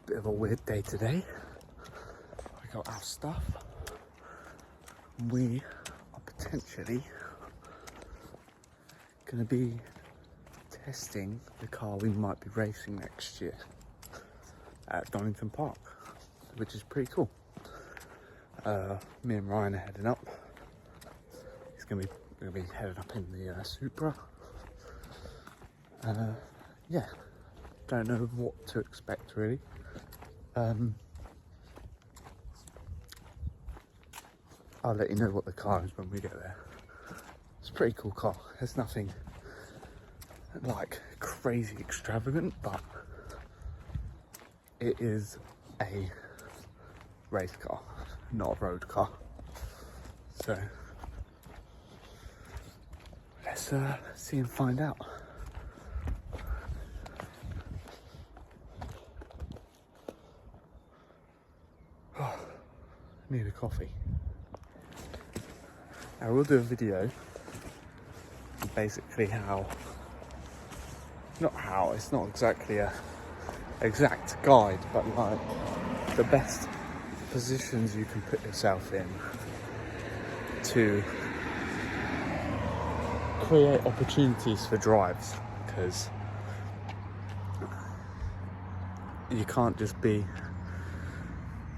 Bit of a weird day today. We got our stuff. We are potentially going to be testing the car we might be racing next year at Donington Park, which is pretty cool. Me and Ryan are heading up. He's going to be heading up in the Supra. Yeah, don't know what to expect really. I'll let you know what the car is when we get there. It's a pretty cool car. There's nothing like crazy extravagant, but it is a race car, not a road car. So let's see and find out. Oh, need a coffee. I will do a video on basically it's not exactly a exact guide, but like the best positions you can put yourself in to create opportunities for drives, because you can't just be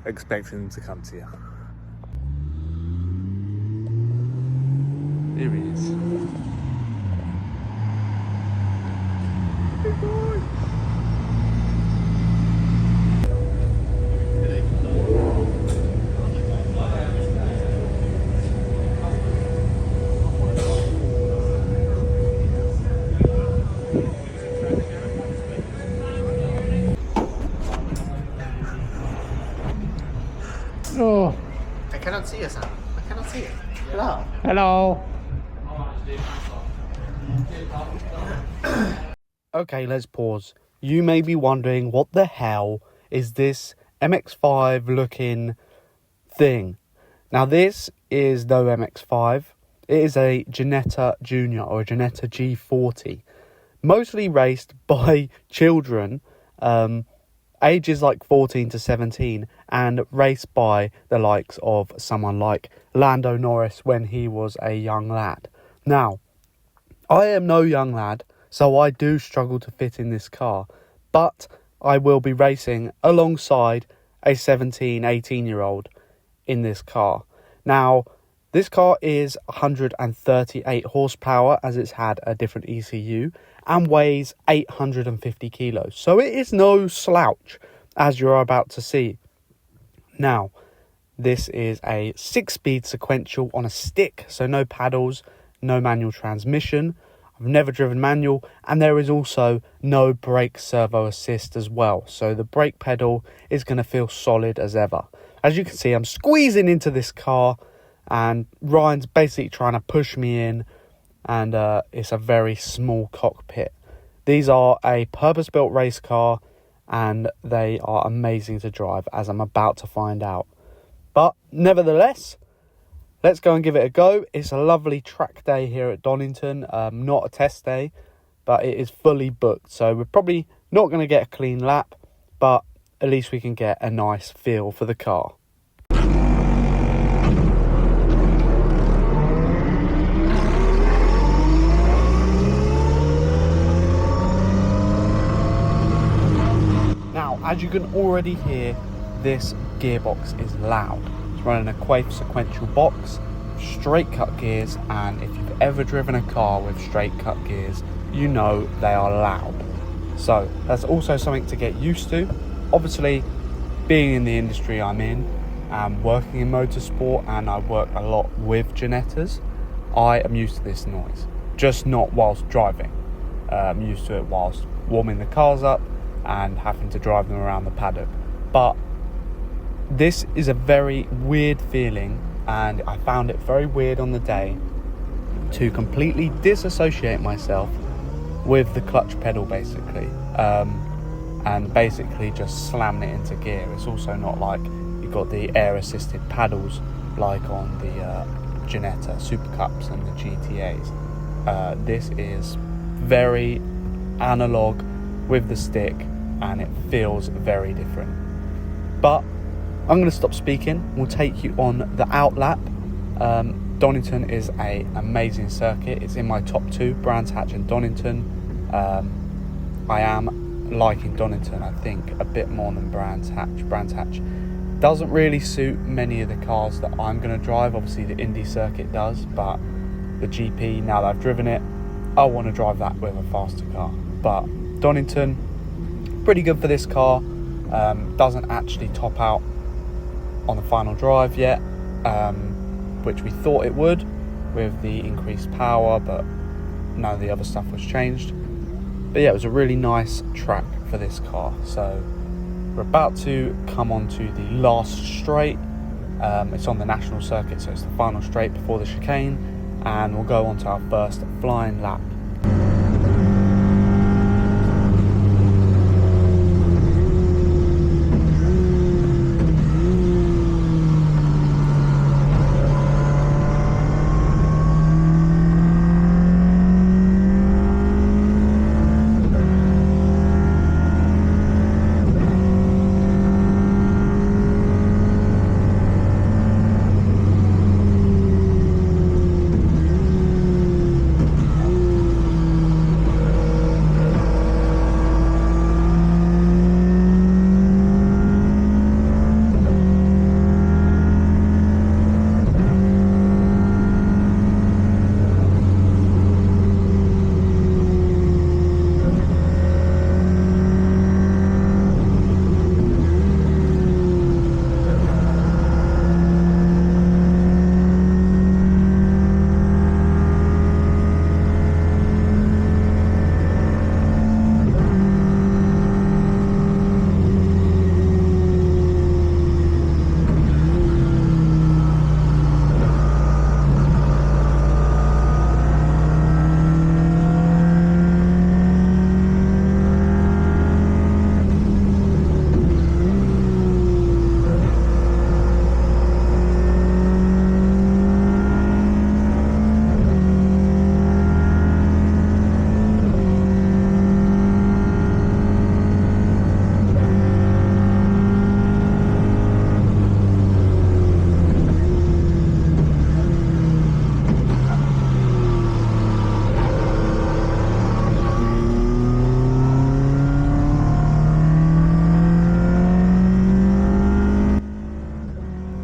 expecting them to come to you. Here he is. Good boy. Oh. I cannot see you, Sam. I cannot see you. Hello. Hello. Okay, let's pause. You may be wondering, what the hell is this MX-5 looking thing? Now, this is no MX-5. It is a Ginetta Junior or a Ginetta G40. Mostly raced by children, ages like 14 to 17, and raced by the likes of someone like Lando Norris when he was a young lad. Now, I am no young lad, so I do struggle to fit in this car, but I will be racing alongside a 17, 18-year-old in this car. Now, this car is 138 horsepower, as it's had a different ECU, and weighs 850 kilos. So it is no slouch, as you're about to see. Now, this is a 6-speed sequential on a stick, so no paddles, no manual transmission. I've never driven manual, and there is also no brake servo assist as well. So the brake pedal is going to feel solid as ever. As you can see, I'm squeezing into this car, and Ryan's basically trying to push me in, and it's a very small cockpit. These are a purpose-built race car, and they are amazing to drive, as I'm about to find out. But nevertheless, let's go and give it a go. It's a lovely track day here at Donington. Not a test day, but it is fully booked. So we're probably not going to get a clean lap, but at least we can get a nice feel for the car. Now, as you can already hear, this gearbox is loud. It's running a Quaife sequential box, straight cut gears, and if you've ever driven a car with straight cut gears, you know they are loud. So that's also something to get used to. Obviously, being in the industry I'm in, and working in motorsport, and I work a lot with Ginettas, I am used to this noise, just not whilst driving. I'm used to it whilst warming the cars up and having to drive them around the paddock. But this is a very weird feeling, and I found it very weird on the day to completely disassociate myself with the clutch pedal basically, and basically just slamming it into gear. It's also not like you've got the air assisted paddles like on the Ginetta Super Cups and the GTAs. This is very analog with the stick, and it feels very different. But I'm going to stop speaking. We'll take you on the out lap. Donington is an amazing circuit. It's in my top 2, Brands Hatch and Donington. I am liking Donington, I think, a bit more than Brands Hatch. Brands Hatch doesn't really suit many of the cars that I'm going to drive. Obviously the Indy circuit does, but the GP, now that I've driven it, I want to drive that with a faster car. But Donington, pretty good for this car. Doesn't actually top out on the final drive yet, which we thought it would with the increased power, but none of the other stuff was changed. But yeah, it was a really nice track for this car. So we're about to come on to the last straight. It's on the national circuit, so it's the final straight before the chicane, and we'll go on to our first flying lap.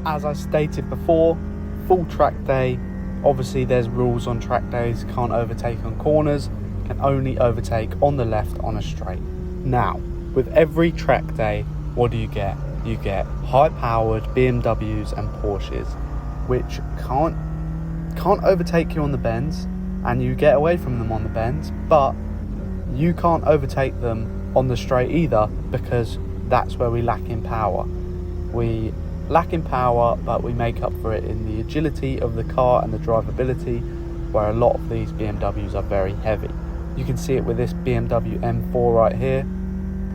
As I stated before, full track day. Obviously there's rules on track days. Can't overtake on corners, can only overtake on the left on a straight. Now, with every track day, what do you get? You get high-powered BMWs and Porsches, which can't overtake you on the bends, and you get away from them on the bends, but you can't overtake them on the straight either, because that's where we lack in power. We lack in power, but we make up for it in the agility of the car and the drivability, where a lot of these BMWs are very heavy. You can see it with this BMW M4 right here.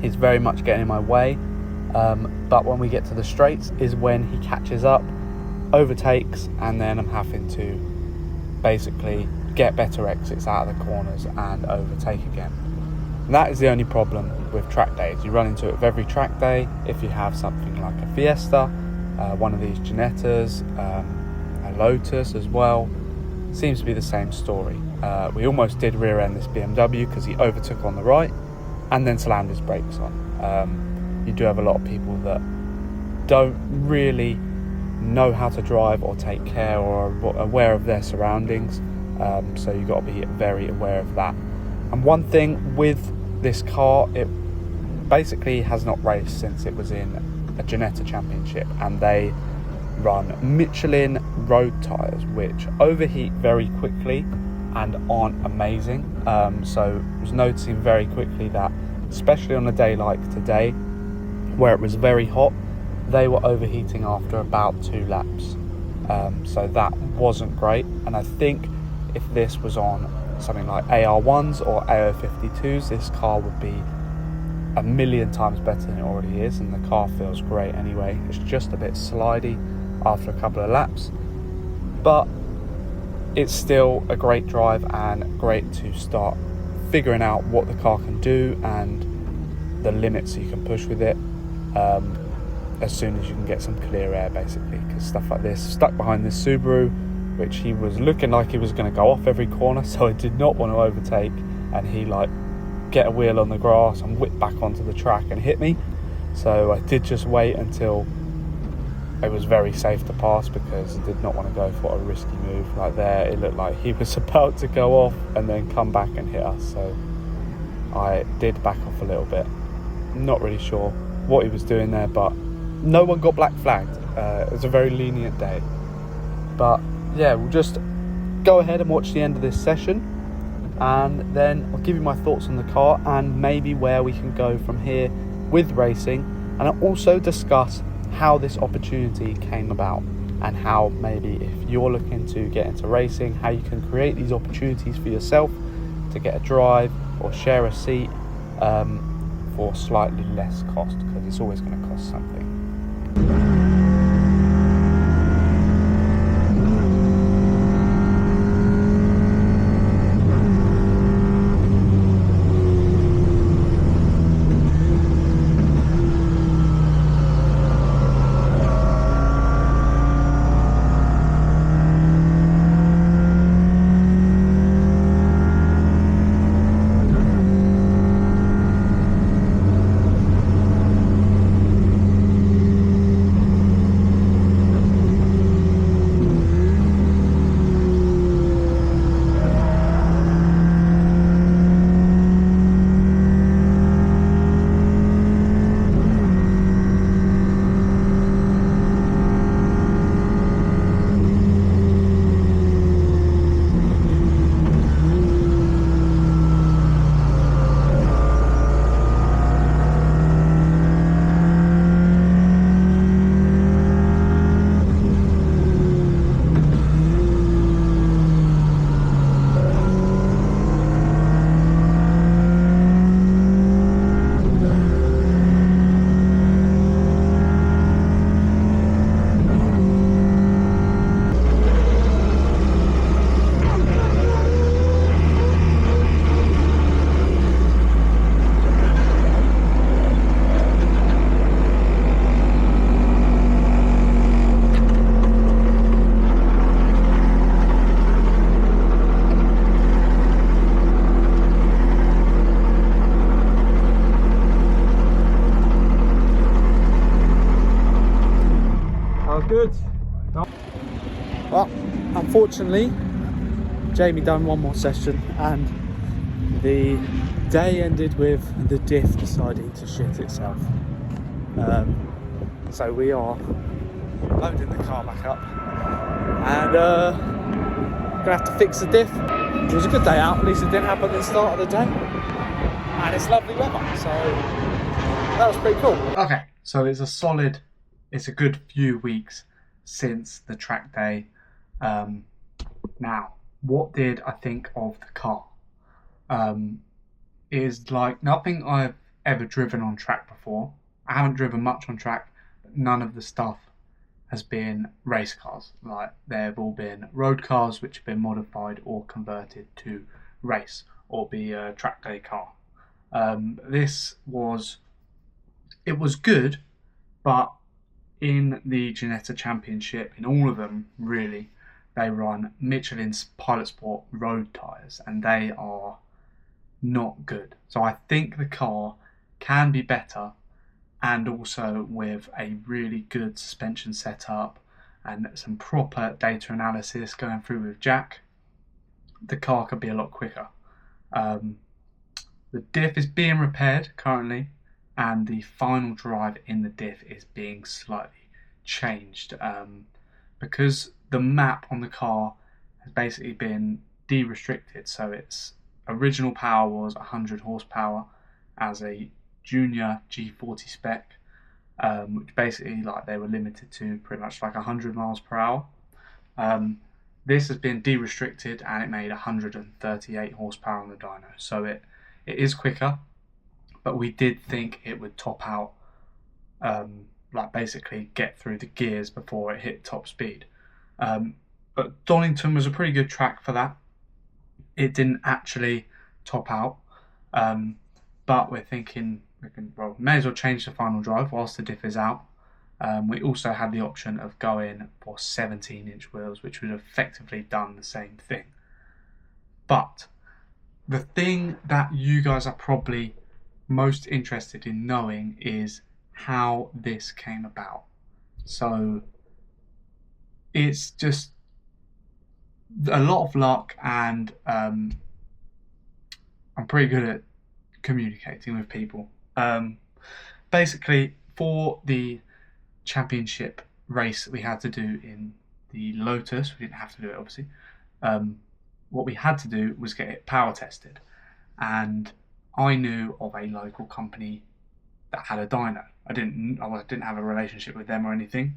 He's very much getting in my way, but when we get to the straights is when he catches up, overtakes, and then I'm having to basically get better exits out of the corners and overtake again. And that is the only problem with track days. You run into it with every track day. If you have something like a Fiesta, one of these Ginettas, a Lotus as well, seems to be the same story. We almost did rear end this BMW because he overtook on the right and then slammed his brakes on. You do have a lot of people that don't really know how to drive or take care or are aware of their surroundings, so you've got to be very aware of that. And one thing with this car, it basically has not raced since it was in a Ginetta championship, and they run Michelin road tyres, which overheat very quickly and aren't amazing. So I was noticing very quickly that, especially on a day like today where it was very hot, they were overheating after about 2 laps. So that wasn't great, and I think if this was on something like AR1s or AO52s, this car would be a million times better than it already is, and the car feels great anyway. It's just a bit slidey after a couple of laps, but it's still a great drive and great to start figuring out what the car can do and the limits you can push with it, as soon as you can get some clear air, basically. Because stuff like this, stuck behind this Subaru, which he was looking like he was going to go off every corner, so I did not want to overtake, and he like get a wheel on the grass and whip back onto the track and hit me. So I did just wait until it was very safe to pass, because I did not want to go for a risky move. Like there, it looked like he was about to go off and then come back and hit us, so I did back off a little bit. I'm not really sure what he was doing there, but no one got black flagged. It was a very lenient day. But yeah, we'll just go ahead and watch the end of this session, and then I'll give you my thoughts on the car and maybe where we can go from here with racing, and I'll also discuss how this opportunity came about, and how maybe if you're looking to get into racing, how you can create these opportunities for yourself to get a drive or share a seat for slightly less cost, because it's always going to cost something. Good. Well, unfortunately, Jamie done one more session, and the day ended with the diff deciding to shit itself. So we are loading the car back up, and gonna have to fix the diff. It was a good day out, at least it didn't happen at the start of the day, and it's lovely weather, so that was pretty cool. Okay, so it's a good few weeks since the track day. Now, what did I think of the car? Is like nothing I've ever driven on track before. I haven't driven much on track, but none of the stuff has been race cars. Like, they've all been road cars which have been modified or converted to race or be a track day car. It was good, but in the Ginetta Championship, in all of them really, they run Michelin's Pilot Sport road tyres, and they are not good. So I think the car can be better, and also with a really good suspension setup and some proper data analysis going through with Jack, the car could be a lot quicker. The diff is being repaired currently, and the final drive in the diff is being slightly changed, because the map on the car has basically been de-restricted. So its original power was 100 horsepower as a junior G40 spec, which basically, like, they were limited to pretty much like 100 miles per hour. This has been de-restricted, and it made 138 horsepower on the dyno, so it is quicker. But we did think it would top out, like basically get through the gears before it hit top speed. But Donington was a pretty good track for that. It didn't actually top out, but we're thinking may as well change the final drive whilst the diff is out. We also had the option of going for 17-inch wheels, which would have effectively done the same thing. But the thing that you guys are probably most interested in knowing is how this came about. So it's just a lot of luck, and I'm pretty good at communicating with people. Basically, for the championship race we had to do in the Lotus, we didn't have to do it obviously. What we had to do was get it power tested, and I knew of a local company that had a dyno. I didn't have a relationship with them or anything,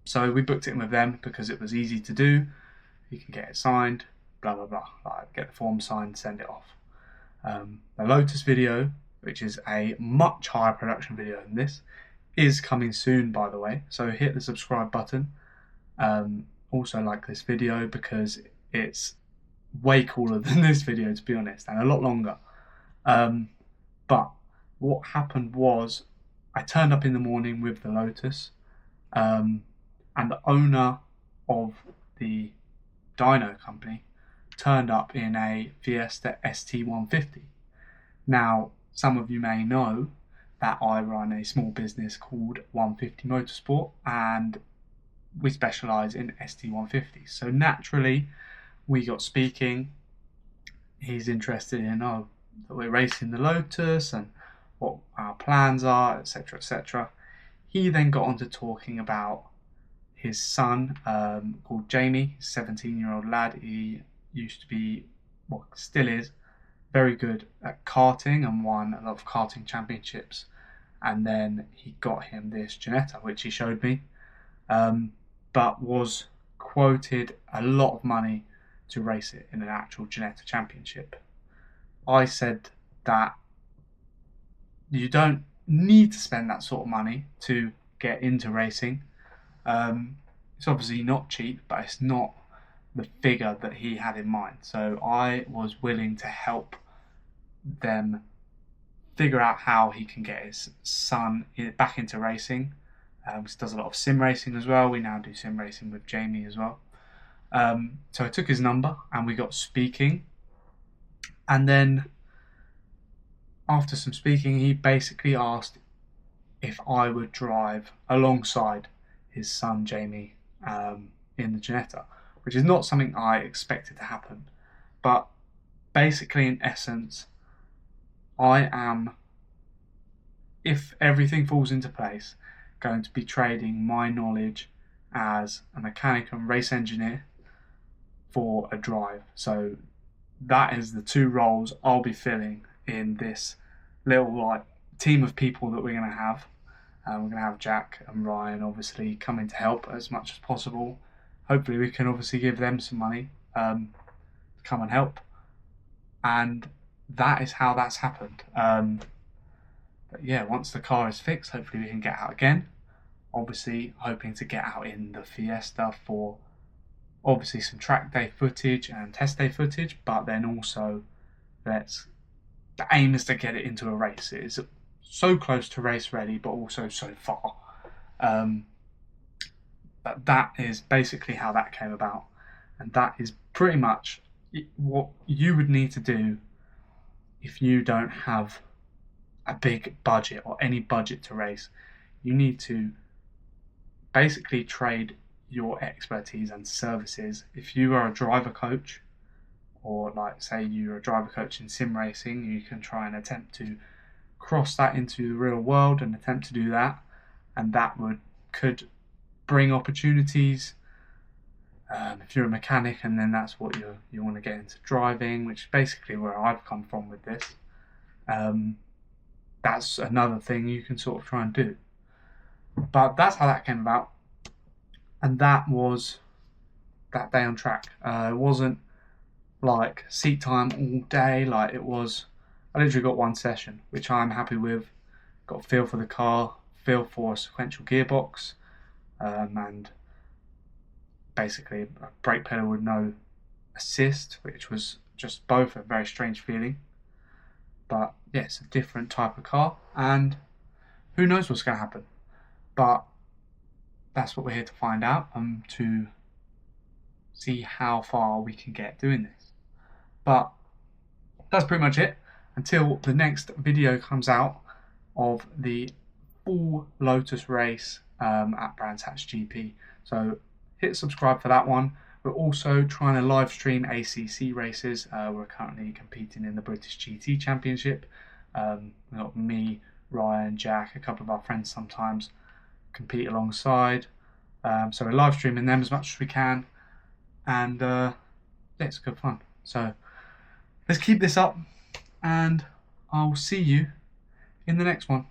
so we booked it in with them because it was easy to do. You can get it signed, blah blah blah. Like, get the form signed, send it off. The Lotus video, which is a much higher production video than this, is coming soon, by the way. So hit the subscribe button. Also like this video because it's way cooler than this video, to be honest, and a lot longer. But what happened was I turned up in the morning with the Lotus, and the owner of the dyno company turned up in a Fiesta ST150. Now, some of you may know that I run a small business called 150 Motorsport, and we specialise in ST150s. So naturally, we got speaking. He's interested in that we're racing the Lotus and what our plans are, etc., etc. He then got on to talking about his son, called Jamie, 17-year-old lad. He used to be, well, still is, very good at karting and won a lot of karting championships. And then he got him this Ginetta, which he showed me, but was quoted a lot of money to race it in an actual Ginetta championship. I said that you don't need to spend that sort of money to get into racing. It's obviously not cheap, but it's not the figure that he had in mind. So I was willing to help them figure out how he can get his son back into racing. He does a lot of sim racing as well. We now do sim racing with Jamie as well. So I took his number and we got speaking. And then after some speaking, he basically asked if I would drive alongside his son Jamie in the Ginetta, which is not something I expected to happen. But basically, in essence, I am, if everything falls into place, going to be trading my knowledge as a mechanic and race engineer for a drive. So that is the two roles I'll be filling in this little team of people that we're going to have. We're going to have Jack and Ryan obviously coming to help as much as possible. Hopefully we can obviously give them some money to come and help. And that is how that's happened. But yeah, once the car is fixed, hopefully we can get out again. Obviously hoping to get out in the Fiesta for obviously some track day footage and test day footage, but then also the aim is to get it into a race. It is so close to race ready, but also so far. But that is basically how that came about, and that is pretty much what you would need to do if you don't have a big budget or any budget to race. You need to basically trade your expertise and services. If you are a driver coach, or say you're a driver coach in sim racing, you can try and attempt to cross that into the real world and attempt to do that, and that could bring opportunities. If you're a mechanic and then that's what you want to get into driving, which is basically where I've come from with this, that's another thing you can sort of try and do. But that's how that came about, and that was that day on track. It wasn't like seat time all day. It was, I literally got one session, which I'm happy with. Got a feel for the car, feel for a sequential gearbox, and basically a brake pedal with no assist, which was just both a very strange feeling. But yeah, it's a different type of car, and who knows what's going to happen. But that's what we're here to find out, and to see how far we can get doing this. But that's pretty much it. Until the next video comes out of the full Lotus race at Brands Hatch GP. So hit subscribe for that one. We're also trying to live stream ACC races. We're currently competing in the British GT Championship. We've got me, Ryan, Jack, a couple of our friends sometimes compete alongside. So we're live streaming them as much as we can. And yeah, it's good fun. So let's keep this up, and I'll see you in the next one.